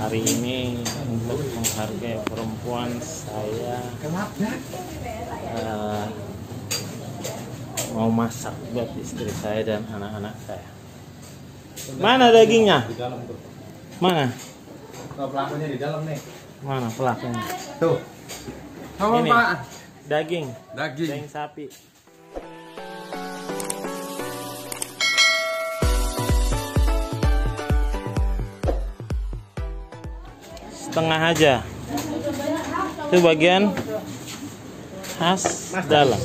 hari ini untuk menghargai perempuan saya mau masak buat istri saya dan anak-anak saya. Mana dagingnya? Di dalam tuh. Mana? Oh, pelakunya di dalam nih. Mana pelakunya? Tuh. Ini daging sapi. Setengah aja. Itu bagian khas dalam.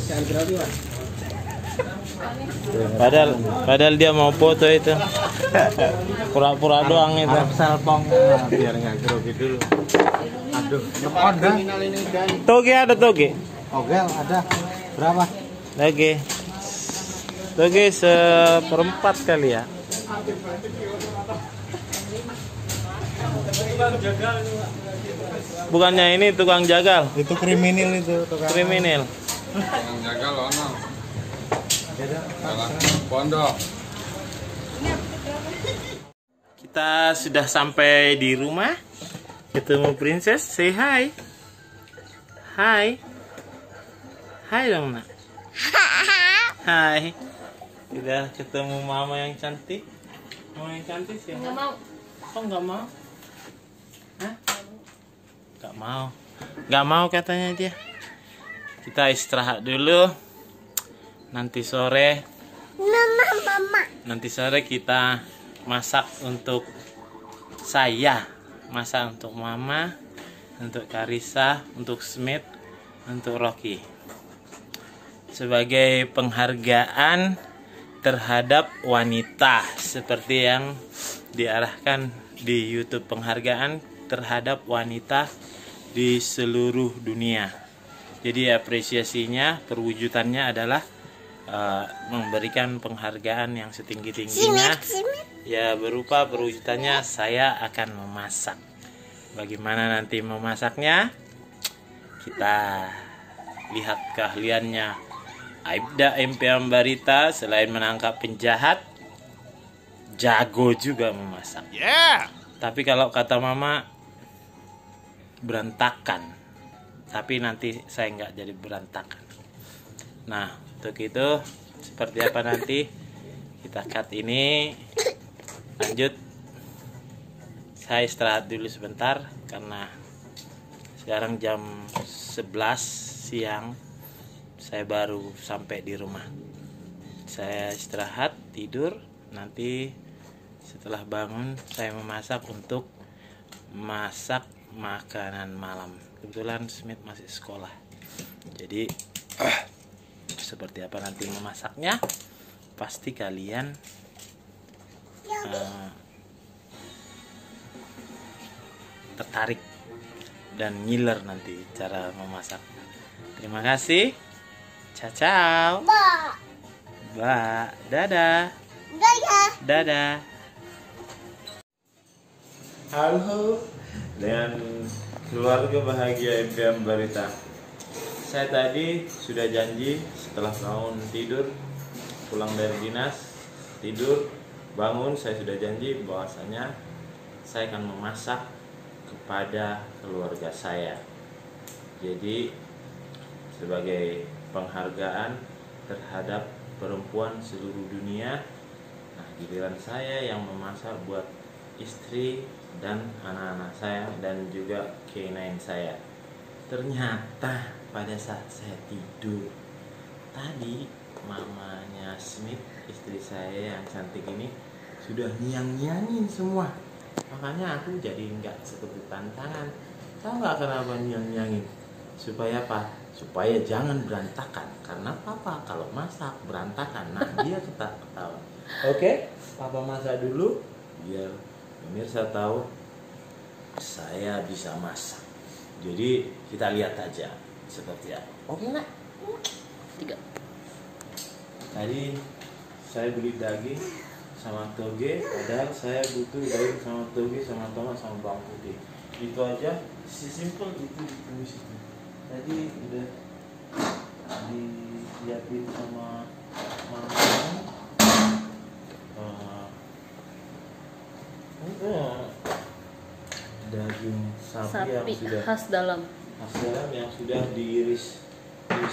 Padahal dia mau foto itu. Pura-pura doang itu. Selpong biar nggak grogi dulu. Aduh, ada. Toge ada toge. Ogel ada. Berapa? Toge seperempat kali ya. Bukannya ini tukang jagal. Itu kriminal itu tukang. Kriminal. Tukang jagal ono. Pondok. Kita sudah sampai di rumah. Ketemu Princess. Say hi. Hai. Hai dong nak. Hai. Sudah ketemu mama yang cantik. Mama yang cantik sih. Nggak mau. Kok nggak mau? Hah? Nggak mau. Nggak mau katanya dia. Kita istirahat dulu. Nanti sore. Nanti sore kita masak untuk saya. Masak untuk mama. Untuk Karissa. Untuk Smith. Untuk Rocky. Sebagai penghargaan terhadap wanita. Seperti yang diarahkan di YouTube, penghargaan terhadap wanita di seluruh dunia. Jadi apresiasinya, perwujudannya adalah memberikan penghargaan yang setinggi-tingginya. Ya, berupa perwujudannya saya akan memasak. Bagaimana nanti memasaknya? Kita lihat keahliannya Aibda MP Ambarita. Selain menangkap penjahat, jago juga memasak. Tapi kalau kata mama, berantakan. Tapi nanti saya nggak jadi berantakan. Nah, untuk itu seperti apa nanti kita cut ini. Lanjut. Saya istirahat dulu sebentar karena sekarang jam 11 siang. Saya baru sampai di rumah. Saya istirahat, tidur. Nanti setelah bangun saya memasak untuk masak makanan malam. Kebetulan Smith masih sekolah. Jadi seperti apa nanti memasaknya, pasti kalian tertarik dan ngiler nanti cara memasak. Terima kasih. Ciao. Ba. Dadah. Dadah. Halo dengan keluarga bahagia MP Ambarita. Saya tadi sudah janji setelah bangun tidur, pulang dari dinas, tidur, bangun, saya sudah janji bahwasanya saya akan memasak kepada keluarga saya. Jadi sebagai penghargaan terhadap perempuan seluruh dunia, nah giliran saya yang memasak buat istri dan anak-anak saya dan juga K9 saya. Ternyata pada saat saya tidur tadi, mamanya Smith, istri saya yang cantik ini, sudah nyang-nyangin semua. Makanya aku jadi nggak seperti tantangan. Tahu nggak kenapa nyang-nyangin? Supaya apa? Supaya jangan berantakan. Karena papa kalau masak berantakan, nah dia ketawa. Oke, papa masak dulu biar pemirsa tahu saya bisa masak. Jadi kita lihat aja seperti apa. Oke nak? 3. Tadi saya beli daging sama toge, padahal saya butuh daging sama toge sama tomat sama bawang putih. Itu aja, simple itu ditulis itu. Tadi udah disiapin sama mama. daging sapi yang Sapi sudah khas dalam. yang sudah diiris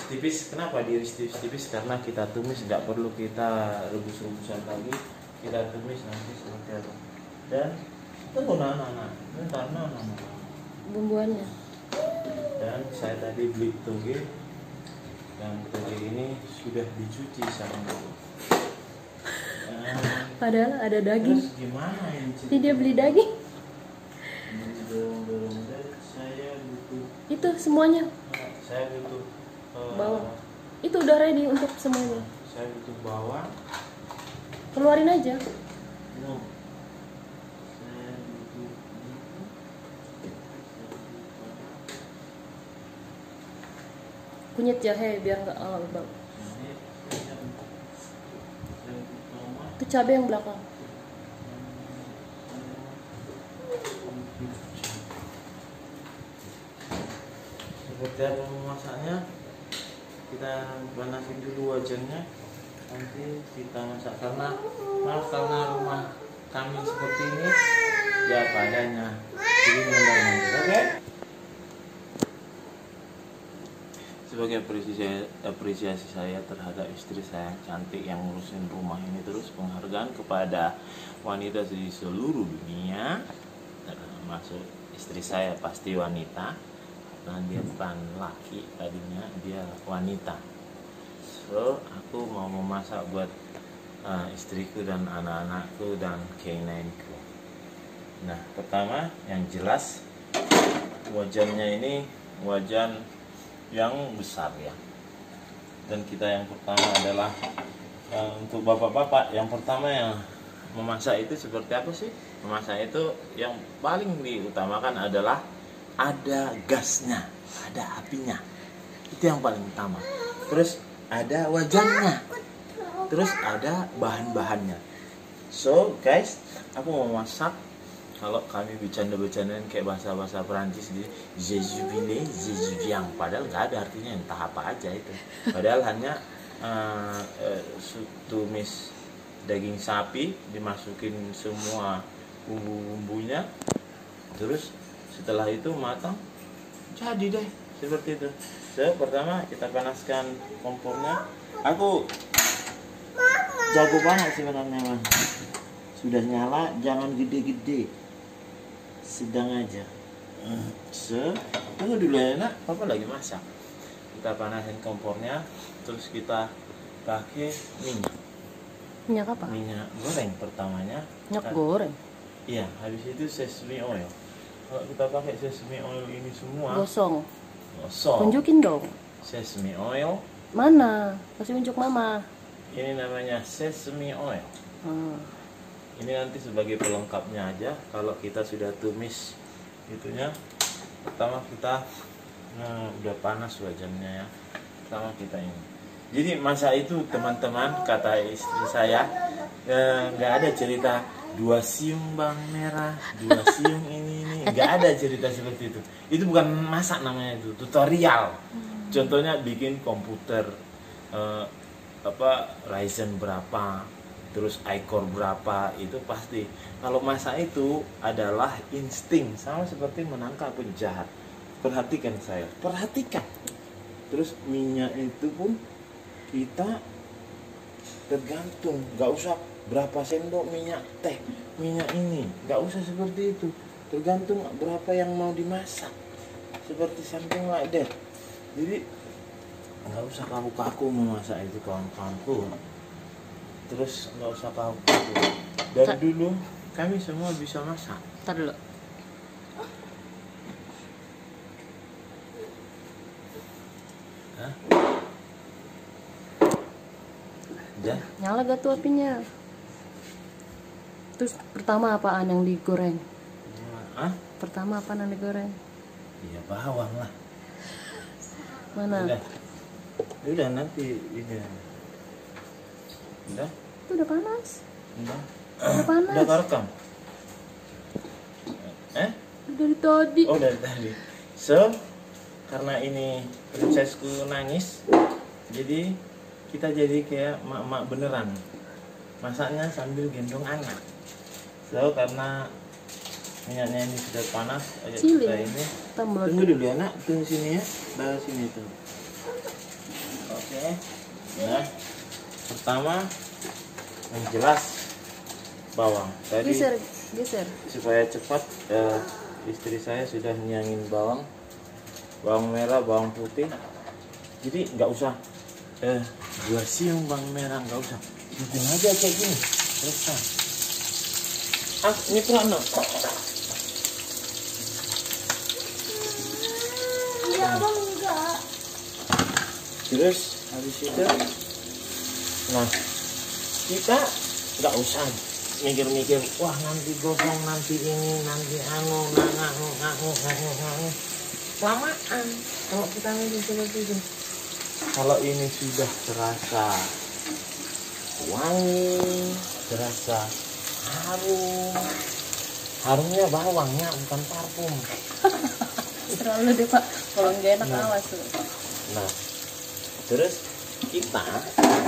tipis. Kenapa diiris tipis? Karena kita tumis, nggak perlu kita rebus-rebusan lagi. Kita tumis nanti seperti apa. Dan tunggu nana. Bumbuannya. Dan saya tadi beli toge. Yang toge ini sudah dicuci sama dulu. Padahal ada daging. Terus gimana ini? Jadi dia beli daging. Saya butuh. Itu semuanya Saya butuh bawang. Itu udah ready untuk semuanya. Saya butuh bawang. Keluarin aja. No. Saya butuh Kunyit jahe biar nggak bau. Itu cabai yang belakang. seperti apa memasaknya. Kita panasin dulu wajannya, nanti kita masak. Karena rumah kami seperti ini ya padanya, jadi mudah-mudahan. Oke. Sebagai apresiasi saya terhadap istri saya yang cantik yang ngurusin rumah ini terus, penghargaan kepada wanita di seluruh dunia, termasuk istri saya pasti wanita, karena dia bukan laki, tadinya dia wanita. So aku mau memasak buat istriku dan anak-anakku dan K9ku. Nah, pertama yang jelas wajannya ini wajan yang besar ya. Dan kita yang pertama adalah untuk bapak-bapak, yang pertama yang memasak itu seperti apa sih? Memasak itu yang paling diutamakan adalah ada gasnya, ada apinya. Itu yang paling utama. Terus ada wajannya. Terus ada bahan-bahannya. So guys, aku mau masak. Kalau kami bercanda-bercandaan kayak bahasa-bahasa Perancis di jejubile, jejubiang, padahal nggak ada artinya, entah apa aja itu. Padahal hanya tumis daging sapi, dimasukin semua bumbu-bumbunya, terus setelah itu matang, jadi deh seperti itu. So, pertama kita panaskan kompornya. Aku jago banget sebenarnya, man. Sudah nyala, jangan gede-gede, sedang aja. Tunggu dulu ya nak, papa lagi masak. Kita panasin kompornya, terus kita pakai minyak. Minyak apa? Minyak goreng pertamanya. Minyak goreng. Iya, habis itu sesame oil. Kalau kita pakai sesame oil ini semua, Gosong. gosong. Tunjukin dong. Sesame oil. Mana? Kasih unjuk mama. Ini namanya sesame oil. Ini nanti sebagai pelengkapnya aja. Kalau kita sudah tumis itunya, pertama kita udah panas wajannya ya. Pertama kita ini. Jadi masa itu teman-teman, kata istri saya, nggak ada cerita 2 siung bawang merah, 2 siung ini, nggak ada cerita seperti itu. Itu bukan masak namanya, itu tutorial. Contohnya bikin komputer, Ryzen berapa, terus i-core berapa, itu pasti. Kalau masak itu adalah insting, sama seperti menangkap penjahat. Perhatikan saya, perhatikan. Terus minyak itu pun kita tergantung, nggak usah berapa sendok minyak teh, minyak ini, nggak usah seperti itu. Tergantung berapa yang mau dimasak, seperti something like that. Jadi nggak usah kaku-kaku memasak itu, kawan-kawanku. Terus nggak usah kaku-kaku. Dari dulu kami semua bisa masak. Ntar dulu. Hah? Udah? Nyala gak tuh apinya? Terus pertama apaan yang digoreng? Hah? Pertama apaan yang digoreng? Iya, bawang lah. Mana? Udah nanti ini. Udah? Itu udah panas. Udah. Udah panas. Udah kerekam? Dari tadi. Oh, dari tadi. So, karena ini prinsesku nangis, jadi kita jadi kayak mak-mak beneran. Masaknya sambil gendong anak. So, karena Minyaknya ini sudah panas, aja Cili. kita ini. Tambah. Tunggu dulu ya nak, tunggu sini ya, dari sini tuh. Oke. Nah, pertama yang jelas bawang. Tadi Geser. supaya cepat, istri saya sudah nyangin bawang merah, bawang putih. Jadi nggak usah dua siung bawang merah, nggak usah. Bikin aja kayak gini. Selesai. Ini pernah. Iya bang enggak. Terus habis itu, nah kita nggak usah mikir-mikir, wah nanti gosong, nanti ini, nanti anu. Samaan kalau kita mikir seperti itu. Kalau ini sudah terasa wangi, terasa harumnya bawangnya bukan parfum. Terlalu deh pak, kalau nggak enak awas tuh. Nah, terus kita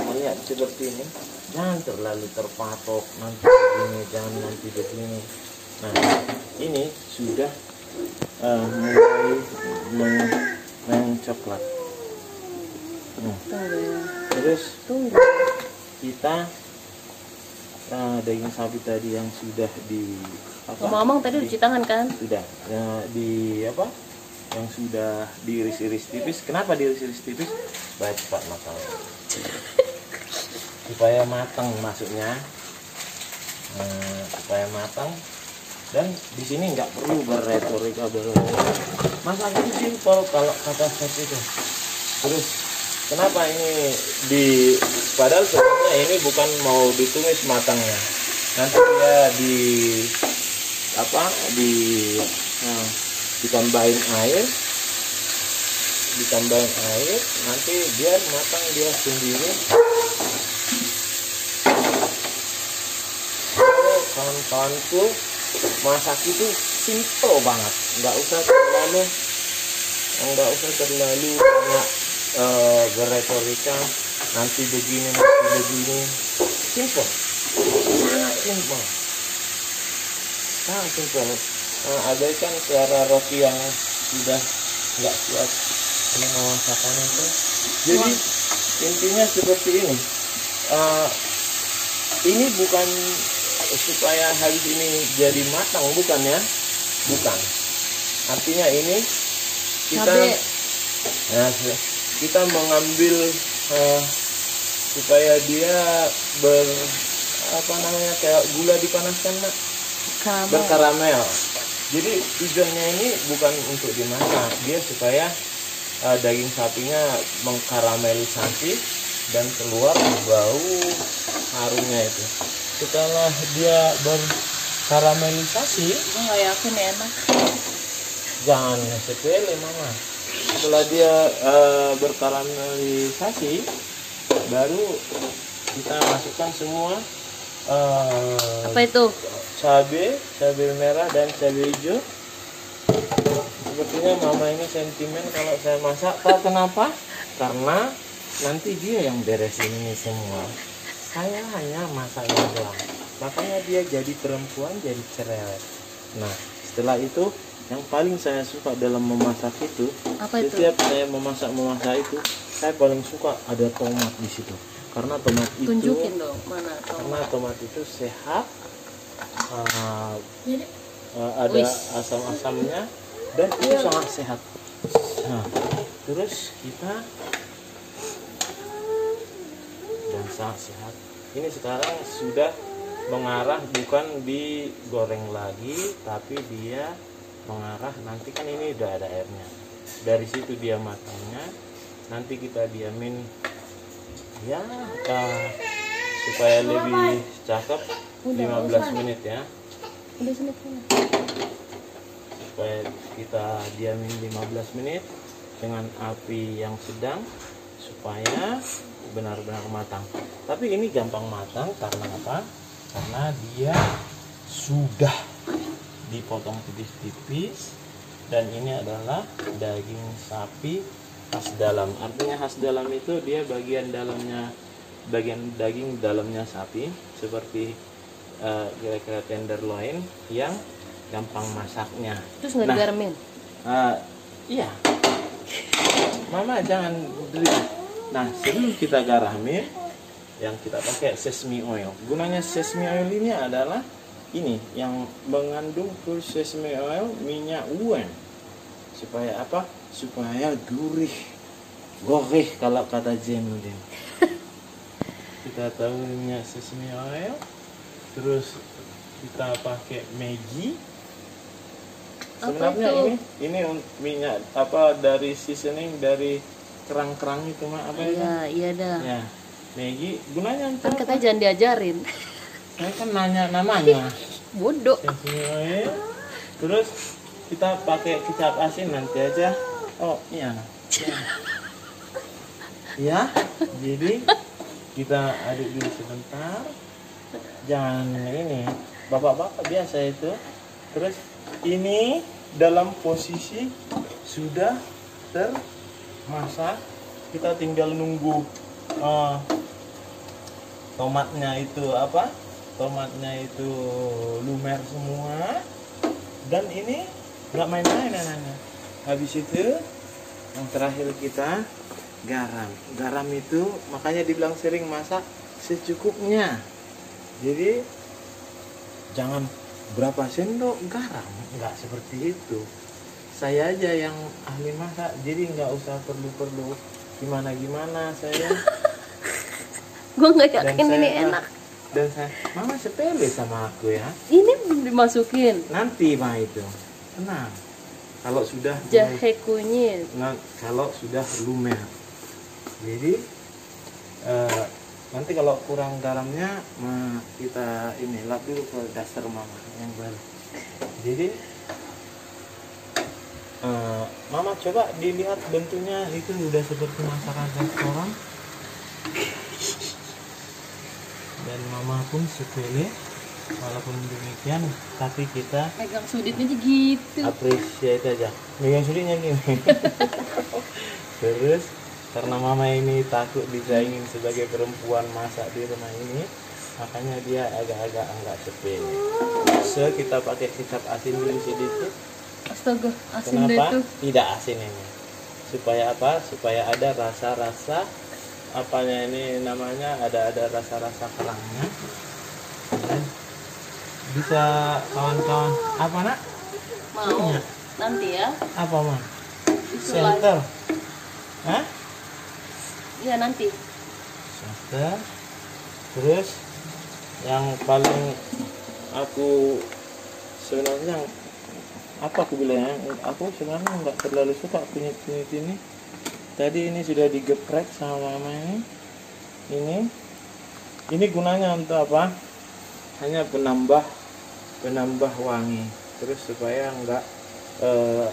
melihat seperti ini, jangan terlalu terpatok nanti begini, jangan nanti begini. Nah, ini sudah mulai mencoklat. Terus Tunggu. kita daging sapi tadi yang sudah di Ngomong-ngomong tadi cuci tangan kan? sudah di apa? Yang sudah diiris-iris tipis. Kenapa diiris-iris tipis? Supaya cepat matang. Supaya matang maksudnya. Supaya matang. Dan di sini nggak perlu berretorika masak itu simpel kalau kata chef itu. Terus kenapa ini padahal sebenarnya ini bukan mau ditumis matangnya. Nanti dia ditambahin air, nanti biar matang dia sendiri. Kawan-kawanku, masak itu simple banget, nggak usah terlalu banyak berretorika, nanti begini, simple, sangat simple. Abaikan suara roti yang sudah nggak kuat ini masakan itu. Jadi intinya seperti ini. Ini bukan supaya habis ini jadi matang, bukan ya, bukan. Artinya ini kita mengambil supaya dia kayak gula dipanaskan nak, berkaramel. Jadi tujuannya ini bukan untuk dimasak, dia supaya daging sapinya mengkaramelisasi dan keluar bau harumnya itu. Setelah dia berkaramelisasi, Nggak yakin enak. jangan sepele mama. Setelah dia berkaramelisasi, baru kita masukkan semua Apa itu? cabai merah dan cabai hijau. Sepertinya mama ini sentimen kalau saya masak. Tahu kenapa? Karena nanti dia yang beresin ini semua. Saya hanya masaknya doang. Makanya dia jadi perempuan, jadi cerewet. Nah, setelah itu yang paling saya suka dalam memasak itu, Apa itu? setiap saya memasak itu, saya paling suka ada tomat di situ. Karena tomat itu, Tunjukin dong mana karena tomat itu sehat, Jadi ada asam-asamnya dan itu sangat sehat. Nah, terus kita dan sangat sehat. Ini sekarang sudah mengarah bukan digoreng lagi, tapi dia mengarah, nanti kan ini udah ada airnya. Dari situ dia matangnya. Nanti kita diamin ya supaya lebih cakep 15 menit ya. udah sini. Supaya kita diamin 15 menit dengan api yang sedang supaya benar-benar matang. Tapi ini gampang matang karena apa? Karena dia sudah dipotong tipis-tipis dan ini adalah daging sapi khas dalam. Artinya khas dalam itu dia bagian daging dalamnya sapi seperti kira-kira tenderloin yang gampang masaknya. Terus nggak digaramin? Iya. Mama jangan beli. Nah, sebelum kita garamin, yang kita pakai sesame oil. Gunanya sesame oil ini adalah ini yang mengandung full sesame oil, minyak uwen. Supaya apa? Supaya gurih. Gurih kalau kata Jainuddin. Kita tahu minyak sesame oil. Terus kita pakai Maggi. Sebenarnya ini minyak apa dari seasoning dari kerang-kerang itu mah apa itu? Iya dah. Ya, Maggi gunanya untuk Kan katanya jangan diajarin. saya kan nanya namanya. Bodoh. Sesame oil. Terus kita pakai kecap asin nanti aja. Oh iya. Ya, jadi kita aduk dulu sebentar. Jangan ini, bapak-bapak biasa itu. Terus ini dalam posisi sudah termasak. Kita tinggal nunggu tomatnya itu apa? Tomatnya itu lumer semua. Dan ini nggak main-main anaknya. Habis itu yang terakhir kita garam. Garam itu makanya dibilang sering masak secukupnya. Jadi jangan berapa sendok garam, nggak seperti itu. Saya aja yang ahli masak, jadi nggak usah perlu gimana saya. Gue nggak yakin ini enak. Dan saya, mama sepele sama aku ya. Ini belum dimasukin. Nanti mah itu, tenang. Kalau sudah Jahe kunyit. Nah, kalau sudah lumer, jadi nanti kalau kurang garamnya, kita ini lap dulu ke daster mama yang baru. Jadi mama coba dilihat bentuknya itu udah seperti masakan restoran. Dan mama pun sepele, walaupun demikian, tapi kita Pegang suditnya aja gitu. appreciate aja. Megang sudutnya gini. Terus karena mama ini takut disaingin sebagai perempuan masak di rumah ini, makanya dia agak-agak enggak sepele. So kita pakai kecap asin dulu sedikit. Astaga, asin deh Kenapa? tuh. Tidak asin ini. Supaya apa? Supaya ada rasa-rasa apanya ini namanya, ada rasa-rasa kerangnya. Dan bisa kawan-kawan apa nak? Mau Punya? nanti ya. Apa mah? Disulah. Center. Hah? Iya nanti. Center. Terus yang paling aku sebenarnya apa aku bilangnya, aku sebenarnya nggak terlalu suka kunyit-kunyit ini. Tadi ini sudah digeprek sama mama ini gunanya untuk apa? Hanya penambah wangi. Terus supaya enggak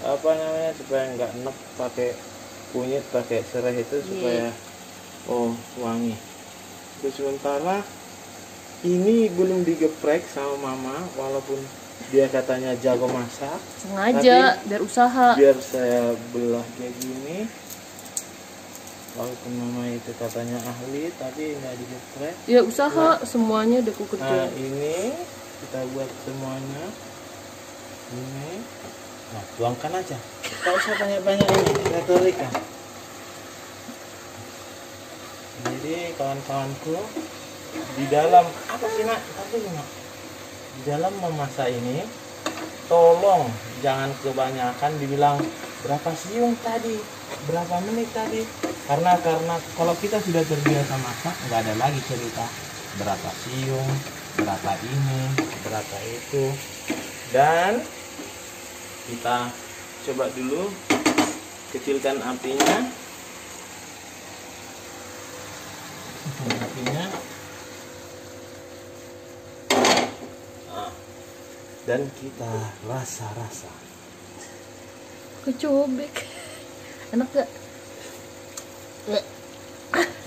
apa namanya, supaya enggak enek pakai kunyit, pakai serai itu supaya wangi. Terus sementara ini belum digeprek sama mama, walaupun dia katanya jago masak. Sengaja biar usaha. Biar saya belah kayak gini. Walaupun mama itu katanya ahli, tapi nggak digeprek. Ya usaha, semuanya udah ku Nah kerjain. ini kita buat semuanya. Ini, nah tuangkan aja. Nggak usah banyak-banyak ini retorika. Jadi kawan-kawanku, di dalam apa sih nak? Di dalam memasak ini, tolong jangan kebanyakan dibilang berapa siung tadi, berapa menit tadi. Karena kalau kita sudah terbiasa masak, nggak ada lagi cerita berapa siung, berapa ini, berapa itu. Dan kita coba dulu kecilkan apinya. Dan kita rasa-rasa. Kecobek. Enak gak?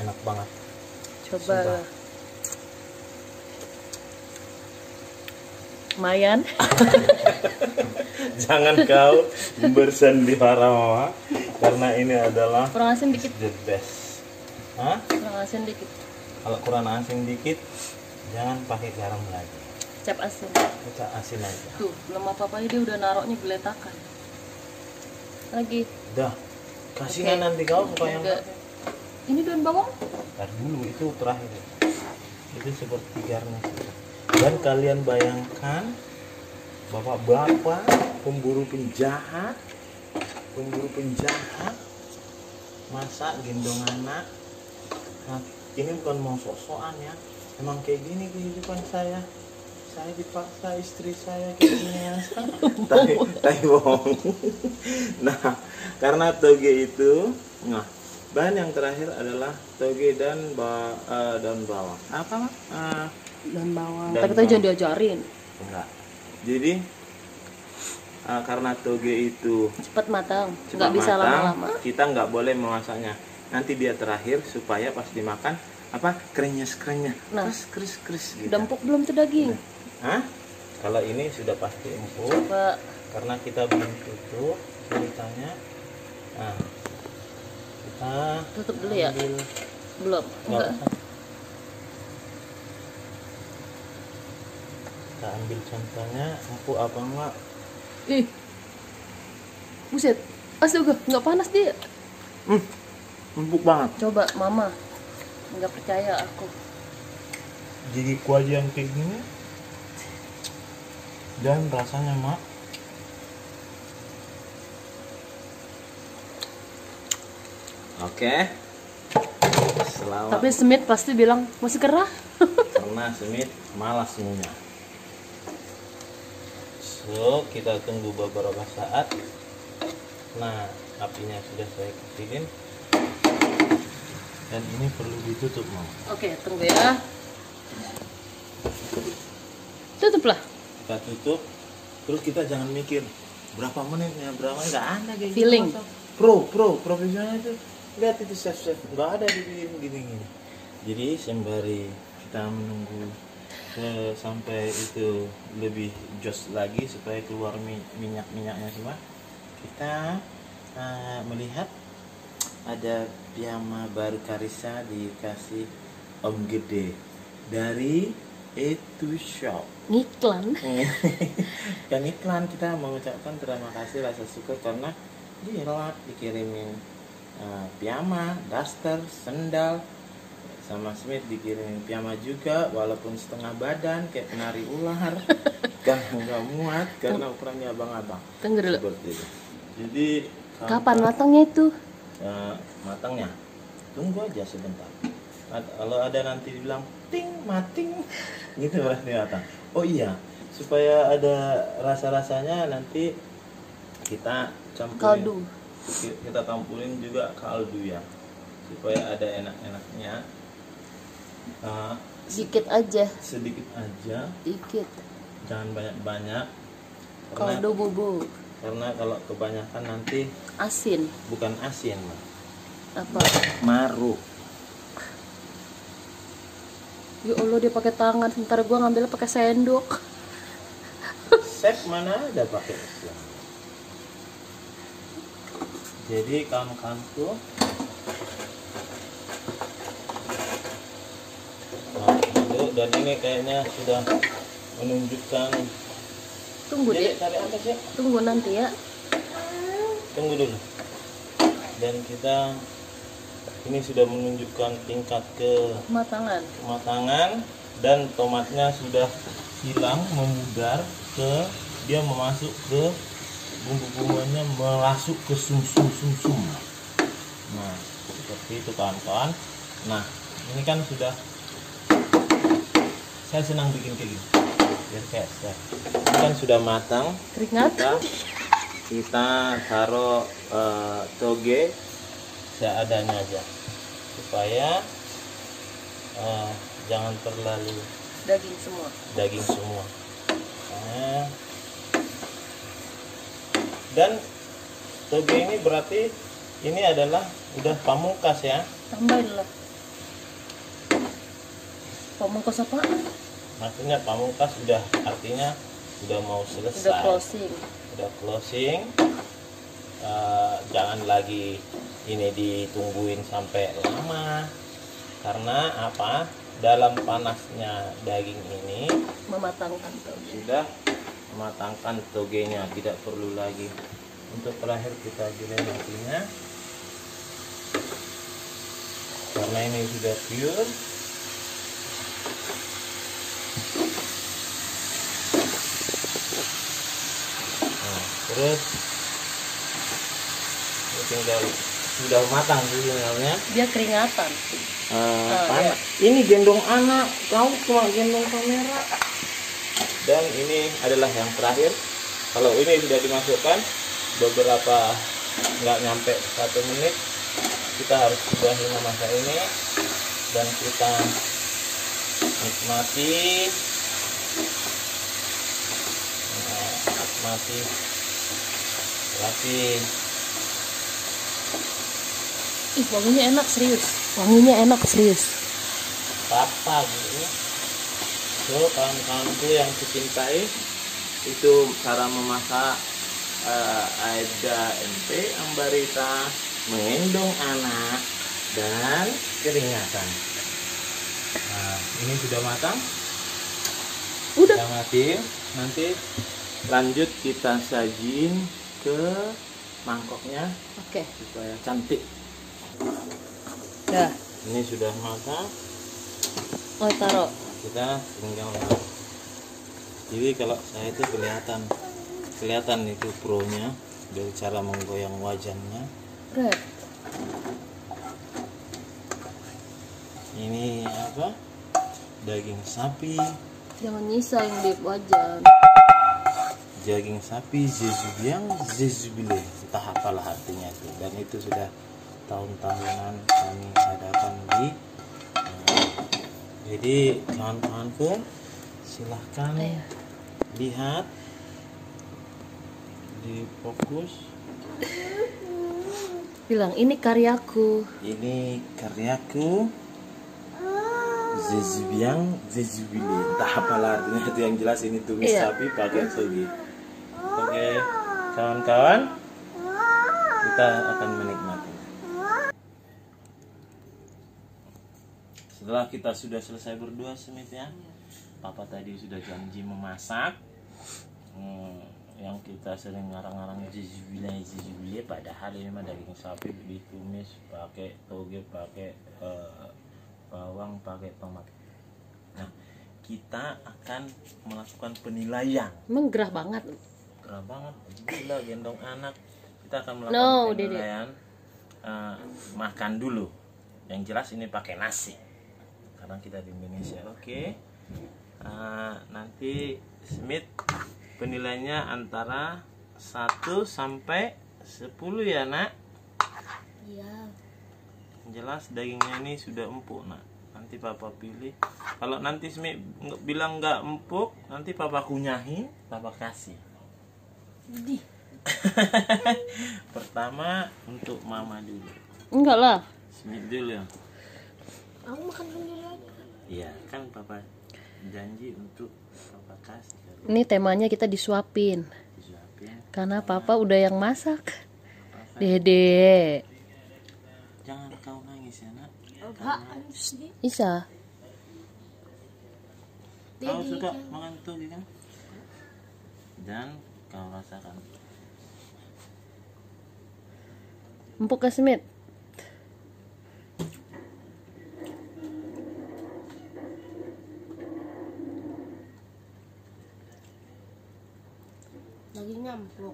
Enak banget. Coba. Sumpah. Lumayan. Jangan kau bersandiwara mama, karena ini adalah Kurang asin dikit. the best. Hah? Kurang asin dikit. Kalau kurang asin dikit, jangan pakai garam lagi. Kecap asin. Kecap asin aja. Tuh, belum apa-apa dia udah naroknya geletakan. Lagi. Udah. Kasih Oke. kan nanti kau supaya Enggak. Ini daun bawang? ntar dulu itu terakhir. Itu seperti garnish. Dan kalian bayangkan bapak-bapak pemburu penjahat masak gendong anak. Nah, ini bukan mau sok-sokan ya, emang kayak gini kehidupan saya dipaksa istri saya kayak gini ya. Tai bohong. Nah, karena toge itu, nah bahan yang terakhir adalah toge dan daun bawang. Apa Mak? Daun bawang. Daun Tapi kita bawang. jangan diajarin. Enggak. Jadi karena toge itu Cepat matang. cepat Nggak bisa matang, lama-lama. kita nggak boleh memasaknya. Nanti dia terakhir supaya pas dimakan apa krenyes. Nah. Kris gitu. Udah empuk belum tuh daging? Hah? Kalau ini sudah pasti empuk Coba. karena kita belum tutup ceritanya. Nah, kita Tutup dulu ya? ambil, Belum. nggak Enggak. usah. Kita ambil contohnya empuk apa enggak? Ih. Buset. Astaga, nggak panas dia. Empuk banget. Coba mama. Nggak percaya aku. Gigiku aja yang kayak gini. Dan rasanya Mak oke. Selamat. Tapi Smith pasti bilang masih kerah. Karena Smith malas ngunyah. So, kita tunggu beberapa saat. Nah, apinya sudah saya kecilin. Dan ini perlu ditutup, Mam. Oke, tunggu ya. Tutuplah. Kita tutup. Terus kita jangan mikir berapa menitnya, berapa nggak ada kayak Feeling. gitu. Profesional itu. Lihat itu chef nggak ada di gini. Jadi sembari kita menunggu sampai itu lebih jos lagi supaya keluar minyak-minyaknya semua, kita melihat ada piyama baru Karissa dikasih Om Gede dari Etu Shop. Ngiklan. Dan iklan kita mengucapkan terima kasih rasa syukur karena gila dikirimin piyama, daster, sendal. Sama Smith dikirimin piyama juga walaupun setengah badan kayak penari ular. Karena nggak muat karena ukurannya abang-abang. Tunggu dulu. Seperti itu. Jadi Kapan matangnya itu? matangnya? Tunggu aja sebentar. Kalau ada nanti dibilang ting mating gitu berarti matang. Oh iya, supaya ada rasa-rasanya nanti kita campurin Kaldu. kita campurin juga kaldu ya supaya ada enak-enaknya. Dikit aja. Sedikit aja, Dikit. jangan banyak-banyak Kaldu bubuk. karena kalau kebanyakan nanti Asin. bukan asin, Apa? maruk. Ya Allah, dia pakai tangan. Sebentar gua ngambilnya pakai sendok. Chef mana ada pakai Islam. Jadi kawan-kawanku, dan ini kayaknya sudah menunjukkan. Tunggu Jadi deh. cari apa sih? Tunggu nanti ya. Tunggu dulu. Dan kita ini sudah menunjukkan tingkat Kematangan. kematangan dan tomatnya sudah hilang, memudar ke dia memasuk ke bumbu-bumbunya, masuk ke sum-sum. Nah, seperti itu kawan-kawan. Nah, ini kan sudah, saya senang bikin kayak gini biar kayak chef. Ini kan sudah matang. Keringat. Kita taruh toge seadanya aja supaya jangan terlalu Daging semua. daging semua. Nah, dan toge ini berarti ini adalah udah pamungkas ya. Tambahin lah. Pamungkas apa? Maksudnya pamungkas udah artinya udah mau selesai. Udah closing. Udah closing. Jangan lagi ini ditungguin sampai lama karena apa? dalam panasnya daging ini Mematangkan tuh. sudah mematangkan togenya, tidak perlu lagi. Untuk terakhir kita giling apinya karena ini sudah pure. Nah, terus ini tinggal sudah matang sebenarnya. Dia keringatan. Panas. Ini gendong anak, kau cuma gendong kamera. Dan ini adalah yang terakhir. Kalau ini sudah dimasukkan beberapa, nggak nyampe 1 menit, kita harus sudahi memasak ini dan kita nikmati. Nikmati rapi. Ih, wanginya enak serius. Wanginya enak serius. Papa gitu. So kawan-kawanku yang kucintai, itu cara memasak ada ente ambarita, menggendong anak dan keringatan. Nah, ini sudah matang. Udah. Sudah mati. Nanti lanjut kita sajin ke mangkoknya Oke. supaya cantik. Dah. Ini sudah matang. Oh, taruh. Kita tinggal, jadi kalau saya itu kelihatan itu pronya dari cara menggoyang wajannya. Red. Ini apa, daging sapi, Jangan nyisa yang di wajan. daging sapi Zezubiang Zezubile, entah apalah artinya itu. Dan itu sudah tahun-tahunan kami adakan di jadi kawan-kawanku silahkan Ayo. lihat, di fokus. Bilang ini karyaku. Ini karyaku Zezubiang Zezubile, entah apalah artinya itu, yang jelas ini tumis Iya. sapi pakai sogi. Oke kawan-kawan, kita akan menikmati. Setelah kita sudah selesai berdua Smith ya, Papa tadi sudah janji memasak yang kita sering ngarang-ngarang zezubile, padahal ini mah daging sapi ditumis pakai toge, pakai bawang, pakai tomat. Nah, kita akan melakukan penilaian. Emang gerah banget. Gerah banget, gila gendong anak. Kita akan melakukan No, penilaian makan dulu. Yang jelas ini pakai nasi karena kita di Indonesia. Oke. Nanti Smith penilaiannya antara 1 sampai 10 ya nak. Iya. Yang jelas dagingnya ini sudah empuk nak. Nanti papa pilih. Kalau nanti Smith bilang nggak empuk, nanti papa kunyahi, papa kasih. Di. Pertama untuk mama dulu. Enggak lah. Smith dulu ya. Aku makan sendiri aja. Iya kan papa janji untuk papa kasih. Ini temanya kita disuapin. Disuapin. Karena papa udah yang masak. Dede. Jangan kau nangis ya nak. Isa. Kau suka makan toge kan? Dan kau rasakan. Empuk ke Smith. Dagingnya empuk.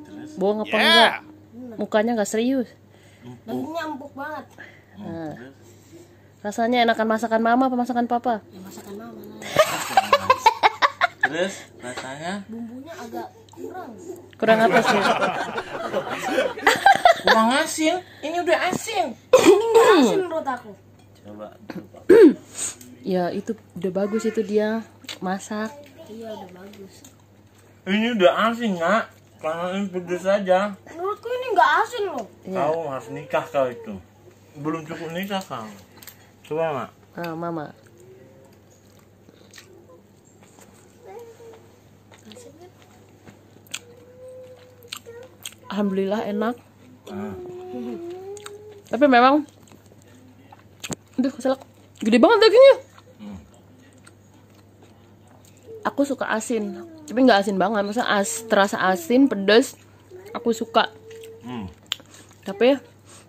Terus Bohong apa enggak? Mukanya enggak serius. empuk. Dagingnya empuk banget. Nah. Terus Rasanya enakan masakan mama apa masakan papa? Ya masakan mama lah. terus rasanya Bumbunya agak kurang. Kurang apa sih? kurang asin. Ini udah asin. Ini nggak asin menurut aku. Coba. Ya itu udah bagus itu dia masak. Iya udah bagus. Ini udah asin nak. Karena ini pedes saja. Menurutku ini nggak asin loh. Ya. Kau harus nikah kau itu. Belum cukup nikah kau. Coba mak. Ah, mama. Alhamdulillah enak. Tapi memang aduh keselak. Gede banget dagingnya. aku suka asin, tapi nggak asin banget, maksudnya terasa asin, pedas, aku suka. Tapi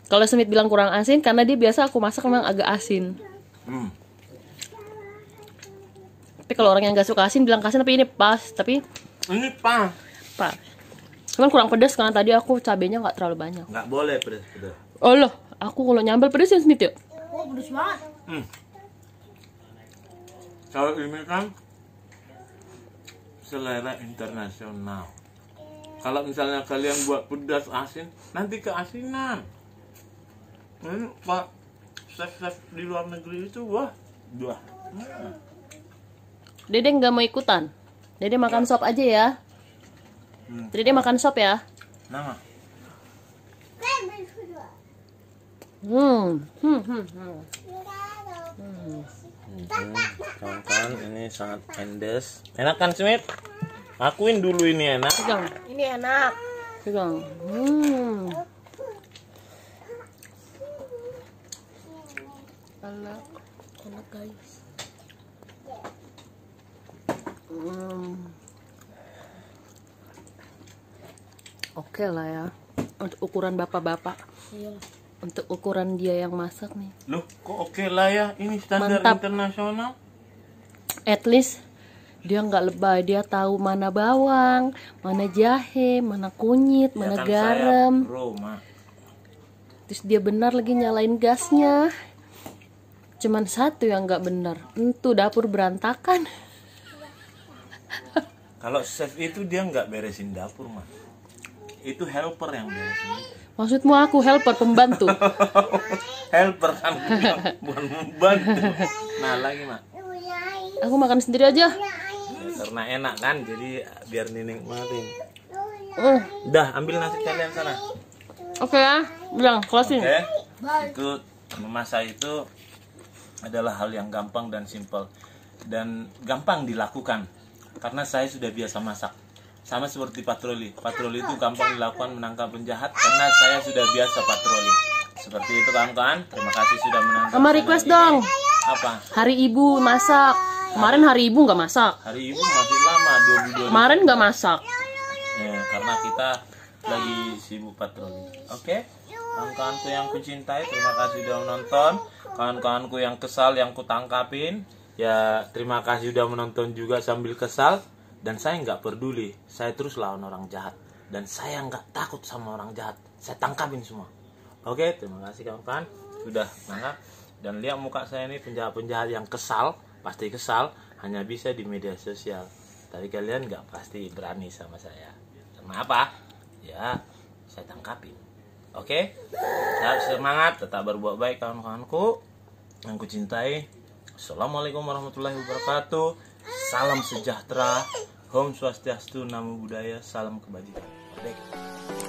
kalau Smith bilang kurang asin, karena dia biasa aku masak memang agak asin. Tapi kalau orang yang nggak suka asin bilang asin, tapi ini pas, tapi Ini pas. cuman kurang pedas karena tadi aku cabenya nggak terlalu banyak. Nggak boleh pedas. Oh loh, aku kalau nyambel pedas ya Smith ya? Oh, pedes banget. Kalau ini kan selera internasional. Kalau misalnya kalian buat pedas asin, nanti keasinan. Ini Pak chef-chef di luar negeri itu wah. Dede nggak mau ikutan. Dede makan sop aja ya. Dede makan sop ya. Nama. Kawan-kawan, ini sangat endes. Enak kan Smith? Akuin dulu ini enak. Pegang, Ini enak. pegang. Enak guys. Oke lah ya. Untuk ukuran bapak-bapak. Iya. Untuk ukuran dia yang masak nih. Loh, kok oke lah ya? Ini standar Mantap. internasional. At least dia nggak lebay, dia tahu mana bawang, mana jahe, mana kunyit, mana Ya kan garam. saya pro, Ma. Terus dia benar lagi nyalain gasnya. Cuman satu yang nggak benar, itu dapur berantakan. Kalau chef itu dia nggak beresin dapur, Ma. Itu helper yang beresin. Maksudmu aku helper, pembantu? Helper kan, bukan membantu. Nah lagi, Ma. Aku makan sendiri aja. Ya, karena enak kan, jadi biar Nining nikmatin. Uh, Udah, ambil nasi kalian sana. Oke ya, bilang closing. Oke. Itu memasak itu adalah hal yang gampang dan simpel dan gampang dilakukan karena saya sudah biasa masak. Sama seperti patroli. Patroli itu gampang dilakukan menangkap penjahat karena saya sudah biasa patroli. Seperti itu kawan-kawan. Terima kasih sudah menonton. Sama request channel ini. dong. Apa? Hari Ibu masak. Kemarin hari Ibu nggak masak. Hari Ibu masih lama 22. Kemarin nggak masak. Ya, karena kita lagi sibuk patroli. Oke? Kawan-kawanku yang kucintai, terima kasih sudah menonton. Kawan-kawanku yang kesal yang kutangkapin, ya terima kasih sudah menonton juga sambil kesal. Dan saya nggak peduli, saya terus lawan orang jahat. Dan saya nggak takut sama orang jahat, saya tangkapin semua. Oke, terima kasih kawan-kawan sudah semangat. Dan lihat muka saya ini penjahat-penjahat yang kesal, pasti kesal, hanya bisa di media sosial. Tapi kalian nggak pasti berani sama saya. Karena apa? Ya, saya tangkapin. Oke, tetap semangat, tetap berbuat baik kawan-kawanku yang kucintai. Assalamualaikum warahmatullahi wabarakatuh. Salam sejahtera, Om Swastiastu, Namo Buddhaya, salam kebajikan. Merdeka.